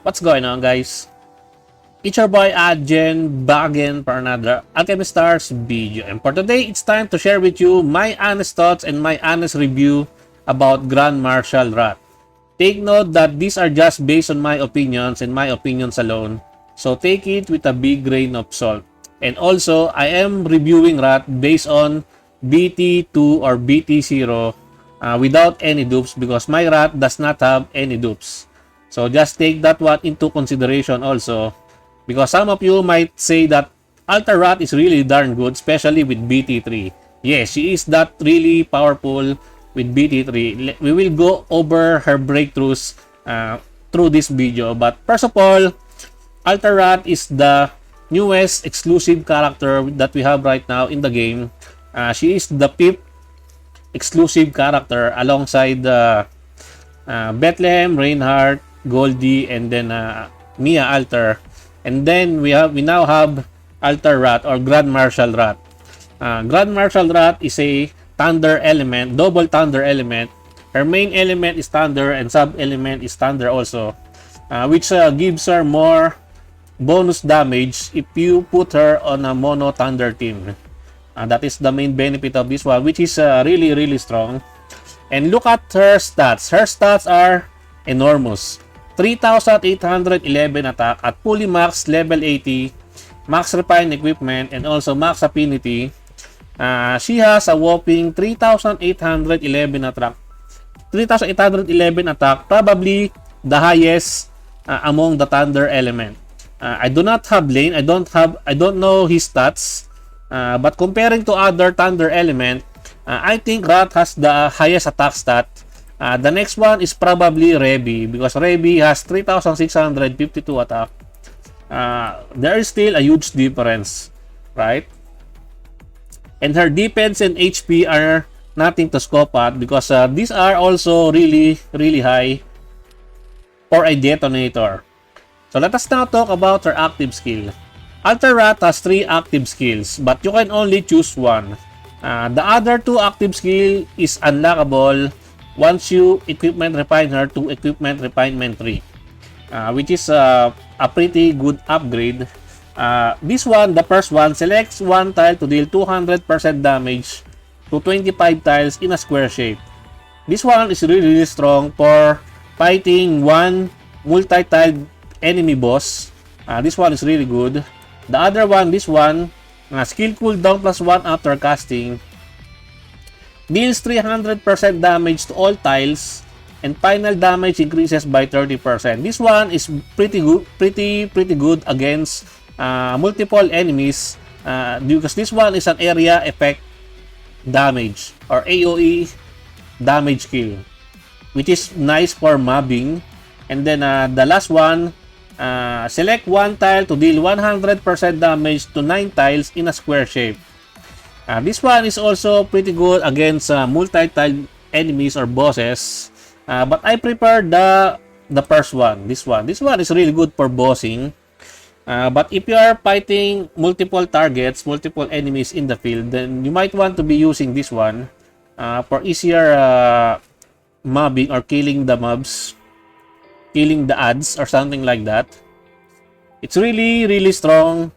What's going on, guys? It's your boy Adjen back again for another Alchemy Stars video. And for today, it's time to share with you my honest thoughts and my honest review about Grand Marshal Rat. Take note that these are just based on my opinions and my opinions alone. So take it with a big grain of salt. And also, I am reviewing Rat based on BT2 or BT0 without any dupes because my Rat does not have any dupes. So just take that one into consideration also, because some of you might say that Altar Rat is really darn good, especially with BT3. Yes, she is that really powerful with BT3. We will go over her breakthroughs through this video. But first of all, Altar Rat is the newest exclusive character that we have right now in the game. She is the 5th exclusive character alongside Bethlehem, Reinhardt, Goldie, and then Mia Altar. And then we now have Altar Rat or Grand Marshal Rat. Grand Marshal Rat is a thunder element, double thunder element. Her main element is thunder and sub element is thunder also, which gives her more bonus damage if you put her on a mono thunder team. That is the main benefit of this one, which is really strong. And look at her stats. Her stats are enormous. 3,811 attack at fully max level 80, max refine equipment, and also max affinity. She has a whopping 3,811 attack. 3,811 attack, probably the highest among the thunder element. I do not have Lane. I don't know his stats. But comparing to other thunder element, I think Rat has the highest attack stat. The next one is probably Rebi, because Rebi has 3,652 attack. There is still a huge difference, right? And her defense and HP are nothing to scoff at, because these are also really high for a detonator. So let us now talk about her active skill. Altar Rat has 3 active skills, but you can only choose one. The other 2 active skill is unlockable once you equipment refine her to equipment refinement 3, which is a pretty good upgrade. This one, the first one, selects one tile to deal 200% damage to 25 tiles in a square shape. This one is really strong for fighting one multi-tile enemy boss. This one is really good. The other one, this one, skill cooldown +1 after casting, deals 300% damage to all tiles, and final damage increases by 30%. This one is pretty good against multiple enemies, because this one is an area effect damage or AoE damage kill, which is nice for mobbing. And then the last one, select one tile to deal 100% damage to 9 tiles in a square shape. This one is also pretty good against multi-tile enemies or bosses, but I prefer the first one. This one is really good for bossing. But if you are fighting multiple targets, multiple enemies in the field, then you might want to be using this one for easier mobbing or killing the mobs, killing the ads or something like that. It's really strong.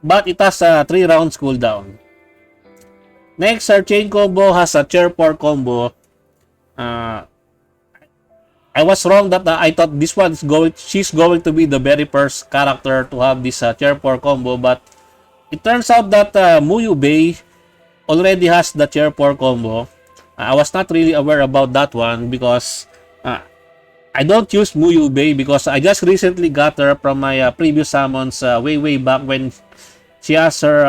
But it has a 3 rounds cooldown. Next, her chain combo has a chair 4 combo. I was wrong that I thought this one is she's going to be the very first character to have this chair 4 combo, but it turns out that Muyu Bei already has the chair 4 combo. I was not really aware about that one because I don't use Muyu Bei because I just recently got her from my previous summons way back when she has her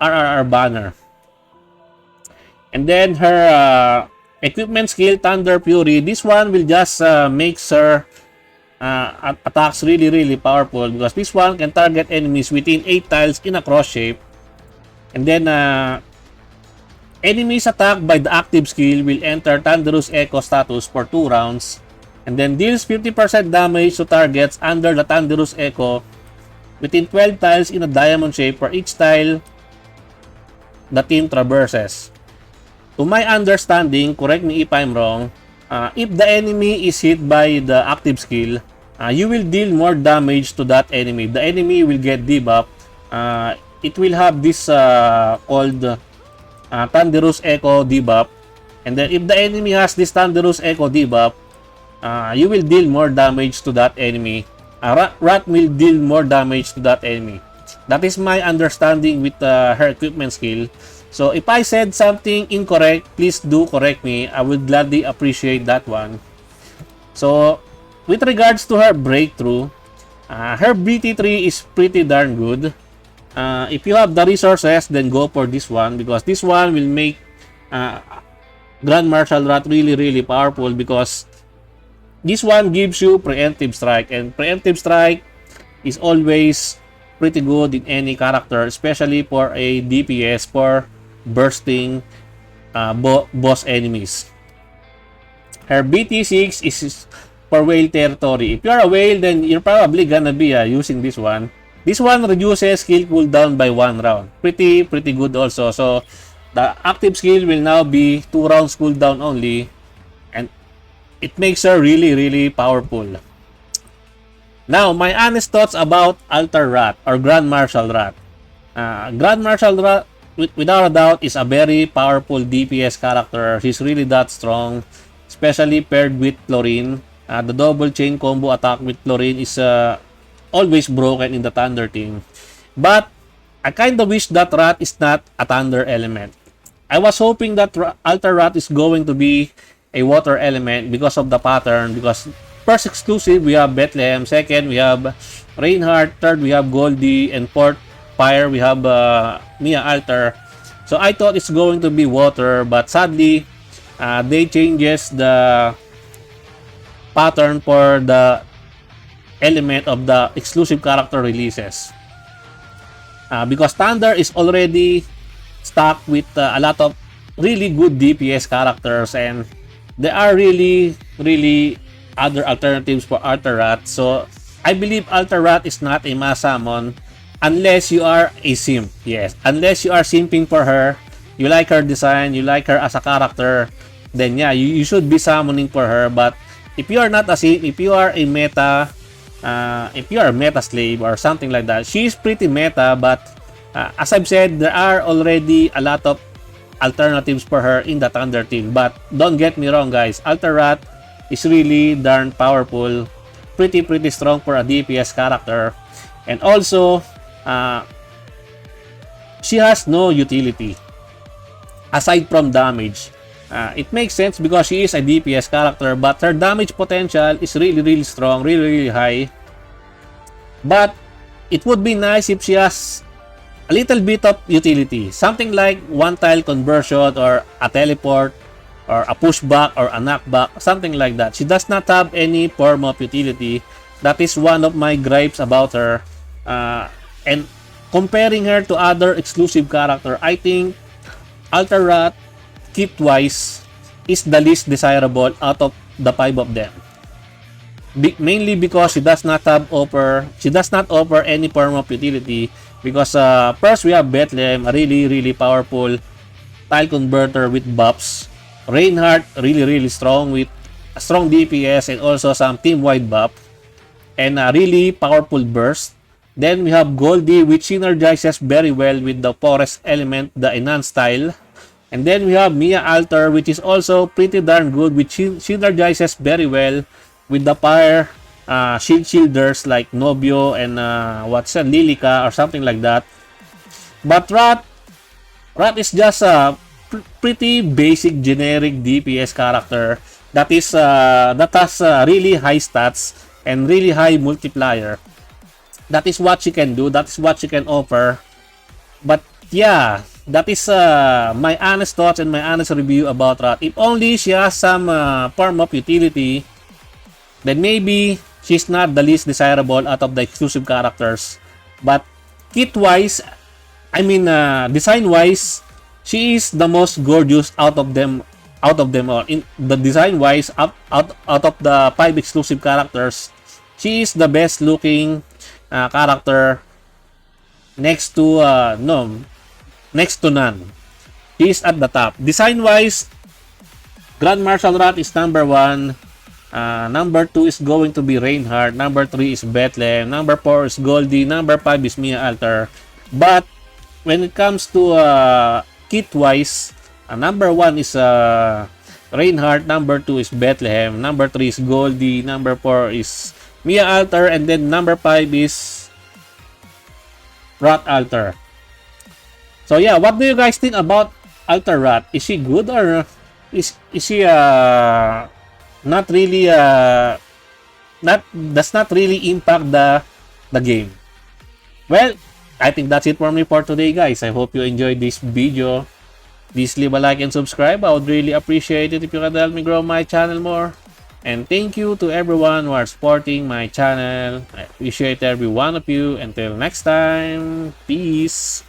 RRR banner. And then her equipment skill, Thunder Fury. This one will just make her attacks really powerful, because this one can target enemies within 8 tiles in a cross shape. And then enemies attacked by the active skill will enter Thunderous Echo status for 2 rounds, and then deals 50% damage to targets under the Thunderous Echo within 12 tiles in a diamond shape for each tile the team traverses. To my understanding, correct me if I'm wrong, If the enemy is hit by the active skill, you will deal more damage to that enemy. The enemy will get debuff. It will have this called Thunderous Echo debuff. And then if the enemy has this Thunderous Echo debuff, you will deal more damage to that enemy. Rat will deal more damage to that enemy. That is my understanding with her equipment skill. So if I said something incorrect, please do correct me. I would gladly appreciate that one. So with regards to her breakthrough, her BT3 is pretty darn good. If you have the resources, then go for this one, because this one will make Grand Martial Rat really powerful, because this one gives you preemptive strike, and preemptive strike is always pretty good in any character, especially for a DPS for bursting boss enemies. Her BT6 is for whale territory. If you're a whale, then you're probably gonna be using this one. This one reduces skill cooldown by 1 round. Pretty good also. So the active skill will now be 2 rounds cooldown only, and it makes her really powerful. Now, my honest thoughts about Altar Rat or Grand Martial Rat. Grand Martial Rat, without a doubt, is a very powerful DPS character. She's really that strong, especially paired with Chlorine. The double chain combo attack with Chlorine is always broken in the Thunder team. But I kind of wish that Rat is not a Thunder element. I was hoping that Altar Rat is going to be a water element because of the pattern. Because first exclusive, we have Bethlehem. Second, we have Reinhardt. Third, we have Goldie. And fourth, Fire, we have Mia Altar. So I thought it's going to be water, but sadly, they changes the pattern for the element of the exclusive character releases. Because Thunder is already stuck with a lot of really good DPS characters, and there are really other alternatives for Altar Rat. So I believe Altar Rat is not a mass summon unless you are a simp. Yes, unless you are simping for her, you like her design, you like her as a character, then yeah, you should be summoning for her. But if you are not a simp, if you are a meta, if you are a meta slave or something like that, she is pretty meta. But as I've said, there are already a lot of alternatives for her in the Thunder team. But don't get me wrong, guys, Altar Rat is really darn powerful, pretty strong for a DPS character. And also, she has no utility aside from damage. It makes sense because she is a DPS character, but her damage potential is really strong, really high. But it would be nice if she has a little bit of utility, something like one tile conversion or a teleport or a pushback or a knockback, something like that. She does not have any form of utility. That is one of my gripes about her. And comparing her to other exclusive character, I think Altar Rat, kit-wise, is the least desirable out of the 5 of them. Mainly because she does not offer any form of utility. Because first, we have Bethlehem, a really powerful tile converter with buffs. Reinhardt, really strong with a strong DPS and also some team-wide buff and a really powerful burst. Then we have Goldie, which synergizes very well with the forest element, the enhanced style. And then we have Mia Altar, which is also pretty darn good, which synergizes very well with the fire shielders like Nobio and Lilica or something like that. But Rat is just a pretty basic generic DPS character that has really high stats and really high multiplier. That is what she can do. That is what she can offer. But yeah, that is my honest thoughts and my honest review about Rat. If only she has some form of utility, then maybe she's not the least desirable out of the exclusive characters. But kit-wise, I mean design-wise, she is the most gorgeous out of them all. In the design-wise, out of the 5 exclusive characters, she is the best looking character next to none. He is at the top. Design wise, Grand Marshal Rat is number 1. Number 2 is going to be Reinhardt. Number 3 is Bethlehem. Number 4 is Goldie. Number 5 is Mia Alter. But when it comes to kit-wise, number 1 is Reinhardt. Number 2 is Bethlehem. Number 3 is Goldie. Number 4 is Mia Alter. And then number 5 is Rat Alter. So yeah, what do you guys think about Alter Rat? Is she good or is she not really does not really impact the game? Well, I think that's it for me for today, guys. I hope you enjoyed this video. Please leave a like and subscribe. I would really appreciate it if you could help me grow my channel more. And thank you to everyone who are supporting my channel. I appreciate every one of you. Until next time, peace.